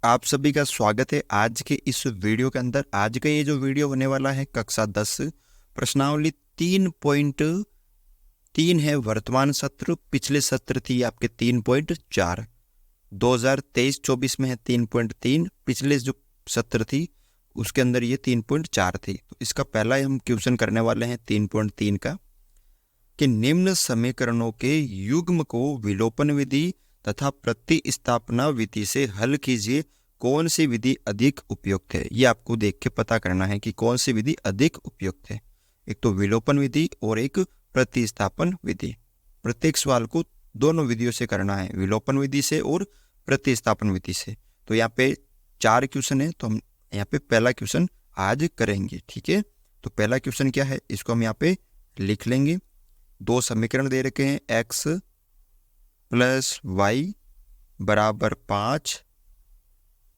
आप सभी का स्वागत है आज के इस वीडियो के अंदर। आज का ये जो वीडियो होने वाला है कक्षा 10 प्रश्नावली 3.3 है। वर्तमान सत्र, पिछले सत्र थी आपके 3.4। 2023-24 में है 3.3। पिछले जो सत्र थी उसके अंदर ये 3.4 थी। तो इसका पहला हम क्वेश्चन करने वाले हैं 3.3 का कि निम्न समीकरणों के युग्म को विलोपन विधि तथा प्रतिस्थापना विधि से हल कीजिए। कौन सी विधि अधिक उपयुक्त है, ये आपको देख के पता करना है कि कौन सी विधि अधिक उपयुक्त है। एक तो विलोपन विधि और एक प्रतिस्थापन विधि। प्रत्येक सवाल को दोनों विधियों से करना है, विलोपन विधि से और प्रतिस्थापन विधि से। तो यहाँ पे 4 क्वेश्चन है, तो हम यहाँ पे पहला क्वेश्चन आज करेंगे। ठीक है, तो पहला क्वेश्चन क्या है, इसको हम यहाँ पे लिख लेंगे। 2 समीकरण दे रखे हैं, x प्लस वाई बराबर 5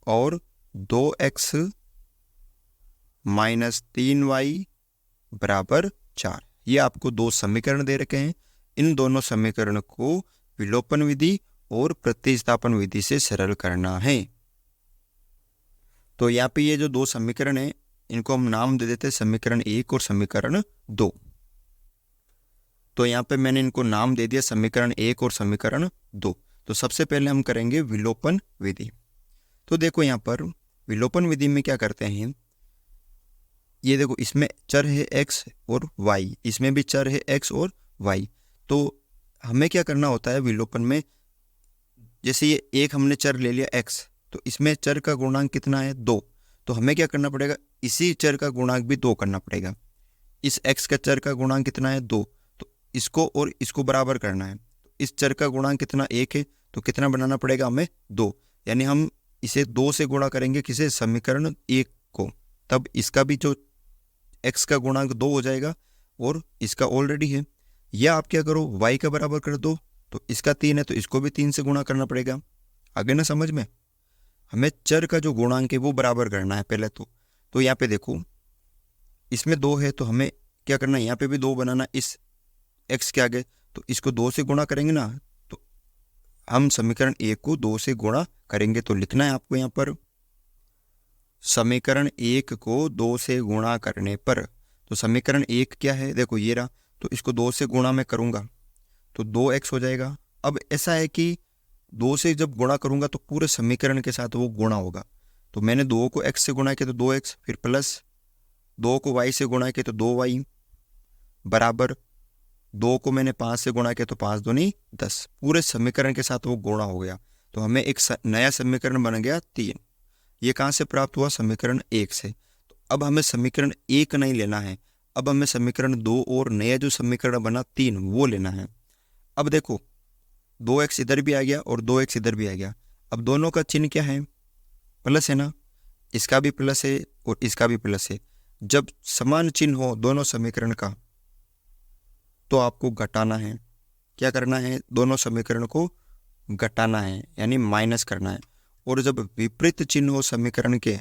और 2x माइनस 3y बराबर 4। ये आपको 2 समीकरण दे रखे हैं। इन दोनों समीकरण को विलोपन विधि और प्रतिस्थापन विधि से सरल करना है। तो यहाँ पे ये जो 2 समीकरण है इनको हम नाम दे देते हैं समीकरण 1 और समीकरण 2। तो यहाँ पे मैंने इनको नाम दे दिया समीकरण 1 और समीकरण 2। तो सबसे पहले हम करेंगे विलोपन विधि। तो देखो यहाँ पर विलोपन विधि में क्या करते हैं, ये देखो इसमें चर है x और y, इसमें भी चर है x और y। तो हमें क्या करना होता है विलोपन में, जैसे ये एक हमने चर ले लिया x, तो इसमें चर का गुणांक कितना है 2। तो हमें क्या करना पड़ेगा, इसी चर का गुणांक भी 2 करना पड़ेगा। इस x का चर का गुणांक कितना है 2, तो इसको और इसको बराबर करना है। तो इस चर का गुणांक कितना 1 है, तो कितना बनाना पड़ेगा हमें 2। यानी हम इसे 2 से गुणा करेंगे किसे, समीकरण 1 को, तब इसका भी जो x का गुणांक 2 हो जाएगा और इसका ऑलरेडी है। या आप क्या करो, y का बराबर कर दो, तो इसका 3 है तो इसको भी 3 से गुणा करना पड़ेगा। आगे ना समझ में, हमें चर का जो गुणांक है वो बराबर करना है पहले। तो यहाँ पे देखो इसमें 2 है तो हमें क्या करना है, यहाँ पे भी 2 बनाना इस x के आगे। तो इसको 2 से गुणा करेंगे ना, तो हम समीकरण 1 को 2 से गुणा करेंगे। तो लिखना है आपको यहाँ पर समीकरण 1 को 2 से गुणा करने पर, तो समीकरण 1 क्या है, देखो ये रहा, तो इसको 2 से गुणा मैं करूँगा तो 2x हो जाएगा। अब ऐसा है कि 2 से जब गुणा करूँगा तो पूरे समीकरण के साथ वो गुणा होगा। तो मैंने 2 को x से गुणा किया तो 2x, फिर प्लस 2 को y से गुणा किया तो 2y बराबर 2 को मैंने 5 से गुणा किया तो 5 दूनी 10। पूरे समीकरण के साथ वो गुणा हो गया, तो हमें एक नया समीकरण बन गया 3। ये कहाँ से प्राप्त हुआ, समीकरण 1 से। तो अब हमें समीकरण 1 नहीं लेना है, अब हमें समीकरण 2 और नया जो समीकरण बना 3 वो लेना है। अब देखो 2x इधर भी आ गया और 2x इधर भी आ गया। अब दोनों का चिन्ह क्या है, प्लस है ना, इसका भी प्लस है और इसका भी प्लस है। जब समान चिन्ह हो दोनों समीकरण का तो आपको घटाना है। क्या करना है, दोनों समीकरण को घटाना है यानी माइनस करना है। और जब विपरीत चिन्ह हो समीकरण के,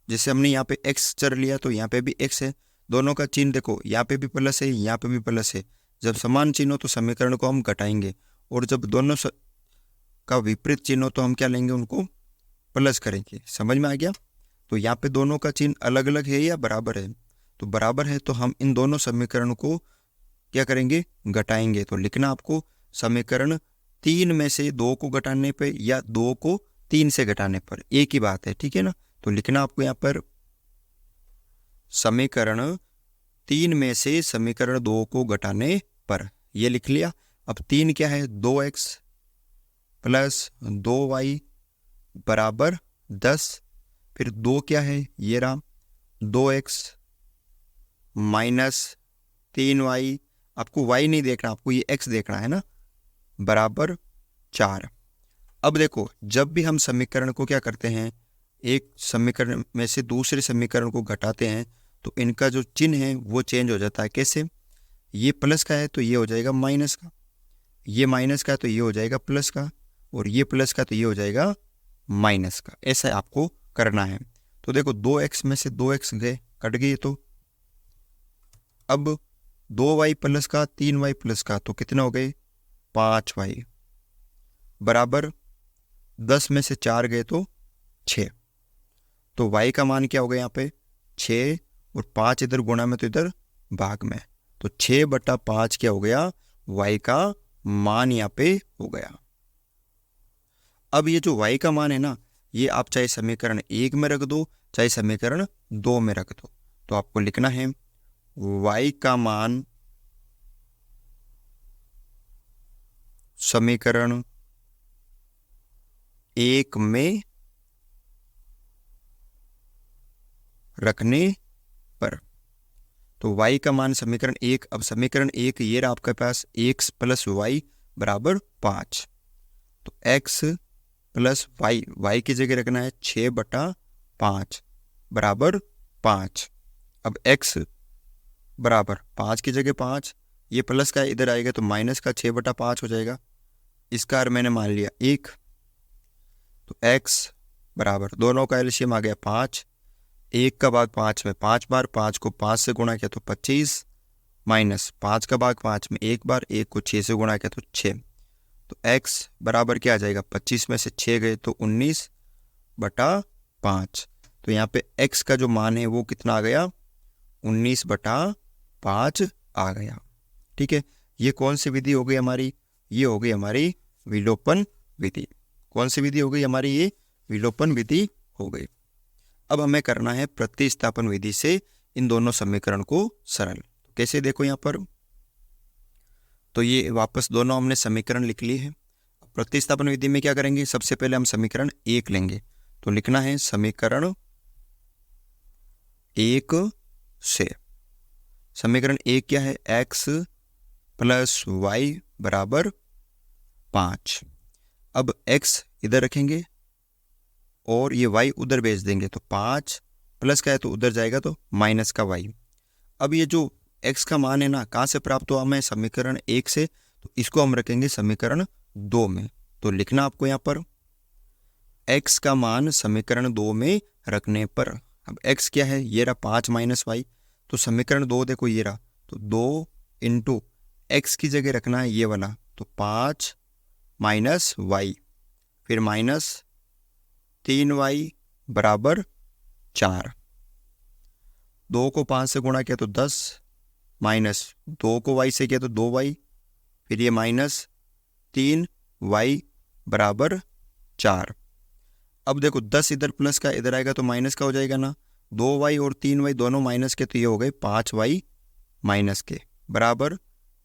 जैसे हमने यहाँ पे x चर लिया तो यहाँ पे भी x है, दोनों का चिन्ह देखो यहाँ पे भी प्लस है यहाँ पे भी प्लस है। जब समान चिन्ह हो तो समीकरण को हम घटाएंगे, और जब दोनों का विपरीत चिन्ह हो तो हम क्या लेंगे, उनको प्लस करेंगे। समझ में आ गया। तो यहाँ पे दोनों का चिन्ह अलग अलग है या बराबर है, तो बराबर है तो हम इन दोनों समीकरण को क्या करेंगे, घटाएंगे। तो लिखना आपको समीकरण 3 में से 2 को घटाने पर या 2 को 3 से घटाने पर एक ही बात है, ठीक है ना। तो लिखना आपको यहाँ पर समीकरण 3 में से समीकरण 2 को घटाने पर, ये लिख लिया। अब 3 क्या है, 2x प्लस 2y बराबर 10। फिर 2 क्या है, ये रहा 2x माइनस 3y, आपको y नहीं देखना, आपको ये x देखना है ना, बराबर 4। अब देखो जब भी हम समीकरण को क्या करते हैं, एक समीकरण में से दूसरे समीकरण को घटाते हैं तो इनका जो चिन्ह है वो चेंज हो जाता है। कैसे, ये प्लस का है तो ये हो जाएगा माइनस का, ये माइनस का है तो ये हो जाएगा प्लस का, और ये प्लस का तो ये हो जाएगा माइनस का। ऐसा आपको करना है। तो देखो 2x में से 2x गए, कट गए। तो अब 2y प्लस का 3y प्लस का तो कितना हो गए, 5y बराबर 10 में से 4 गए तो 6, तो y का मान क्या हो गया यहाँ पे 6, और 5 इधर गुणा में तो इधर भाग में, तो 6/5 क्या हो गया y का मान यहाँ पे हो गया। अब ये जो y का मान है ना, ये आप चाहे समीकरण 1 में रख दो चाहे समीकरण 2 में रख दो, तो आपको लिखना है y का मान समीकरण 1 में रखने पर, तो y का मान समीकरण 1, अब समीकरण 1 ये रहा आपके पास x प्लस वाई बराबर 5, तो x प्लस वाई, y की जगह रखना है 6/5 बराबर 5। अब x बराबर 5 की जगह 5, ये प्लस का इधर आएगा तो माइनस का 6/5 हो जाएगा, इसका अर्थ मैंने मान लिया 1, तो x बराबर दोनों का एलसीएम आ गया 5, 1 का भाग 5 में 5 बार, 5 को 5 से गुणा किया तो 25, माइनस 5 का भाग 5 में 1 बार, 1 को 6 से गुणा किया तो 6, तो x बराबर क्या आ जाएगा 25 में से 6 गए तो 19/5, तो यहाँ पे x का जो मान है वो कितना आ गया 19/5 आ गया। ठीक है, ये कौन सी विधि हो गई हमारी, ये हो गई हमारी विलोपन विधि। कौन सी विधि हो गई हमारी, ये विलोपन विधि हो गई। अब हमें करना है प्रतिस्थापन विधि से इन दोनों समीकरण को सरल। कैसे देखो यहाँ पर, तो ये वापस दोनों हमने समीकरण लिख लिए हैं। प्रतिस्थापन विधि में क्या करेंगे, सबसे पहले हम समीकरण 1 लेंगे, तो लिखना है समीकरण 1 से, समीकरण 1 क्या है x प्लस वाई बराबर 5। अब x इधर रखेंगे और ये y उधर भेज देंगे, तो 5 प्लस का है तो उधर जाएगा तो माइनस का y। अब ये जो x का मान है ना, कहाँ से प्राप्त हुआ हमें समीकरण 1 से, तो इसको हम रखेंगे समीकरण 2 में, तो लिखना आपको यहाँ पर x का मान समीकरण 2 में रखने पर, अब x क्या है ये रहा 5 माइनस वाई, तो समीकरण 2 देखो ये रहा, तो 2 इंटू x की जगह रखना है ये वाला, तो 5 माइनस वाई, फिर माइनस 3y बराबर 4, 2 को 5 से गुणा किया तो 10, माइनस 2 को y से किया तो 2y, फिर ये माइनस 3y बराबर 4। अब देखो 10 इधर प्लस का इधर आएगा तो माइनस का हो जाएगा ना, 2y और 3y दोनों माइनस के, तो ये हो गए 5y माइनस के बराबर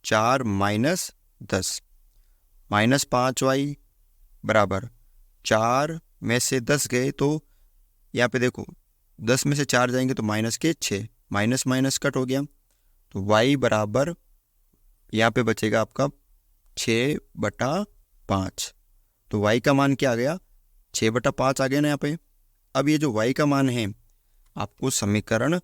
4 माइनस 10, माइनस 5y बराबर 4 में से 10 गए तो यहाँ पे देखो 10 में से 4 जाएंगे तो माइनस के 6, माइनस माइनस कट हो गया, तो y बराबर यहाँ पे बचेगा आपका 6/5, तो y का मान क्या आ गया 6/5 आ गया ना यहाँ पे। अब ये जो y का मान है आपको समीकरण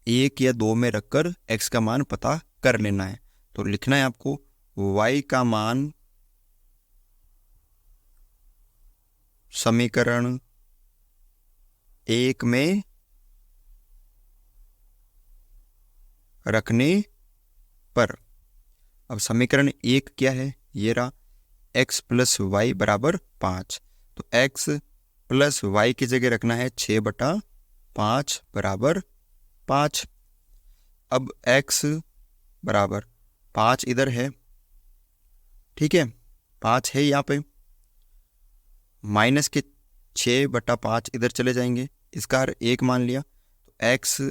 1 या 2 में रखकर x का मान पता कर लेना है, तो लिखना है आपको y का मान समीकरण 1 में रखने पर। अब समीकरण 1 क्या है ये रहा x प्लस वाई बराबर 5, तो x प्लस वाई की जगह रखना है 6/5 बराबर 5। अब x बराबर 5 इधर है, ठीक है 5 है यहाँ पे, माइनस के 6/5 इधर चले जाएंगे, इसका 1 मान लिया, तो x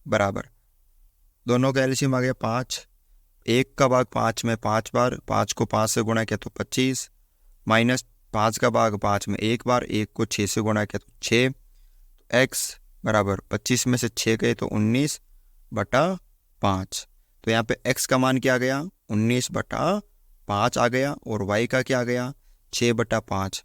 बराबर दोनों का एलसीएम आ गया 5, 1 का भाग 5 में 5 बार, 5 को 5 से गुणा किया तो 25, माइनस 5 का भाग 5 में 1 बार, 1 को 6 से गुणा किया तो 6, तो x बराबर 25 में से 6 गए तो 19/5, तो यहाँ पे x का मान क्या आ गया 19/5 आ गया, और y का क्या आ गया 6/5।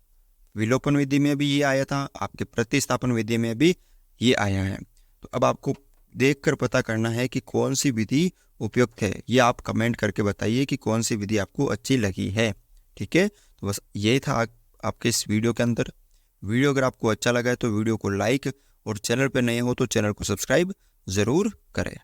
विलोपन विधि में भी ये आया था, आपके प्रतिस्थापन विधि में भी ये आया है। तो अब आपको देखकर पता करना है कि कौन सी विधि उपयुक्त है, ये आप कमेंट करके बताइए कि कौन सी विधि आपको अच्छी लगी है। ठीक है, तो बस ये था आपके इस वीडियो के अंदर। वीडियो अगर आपको अच्छा लगा है तो वीडियो को लाइक, और चैनल पर नए हो तो चैनल को सब्सक्राइब ज़रूर करें।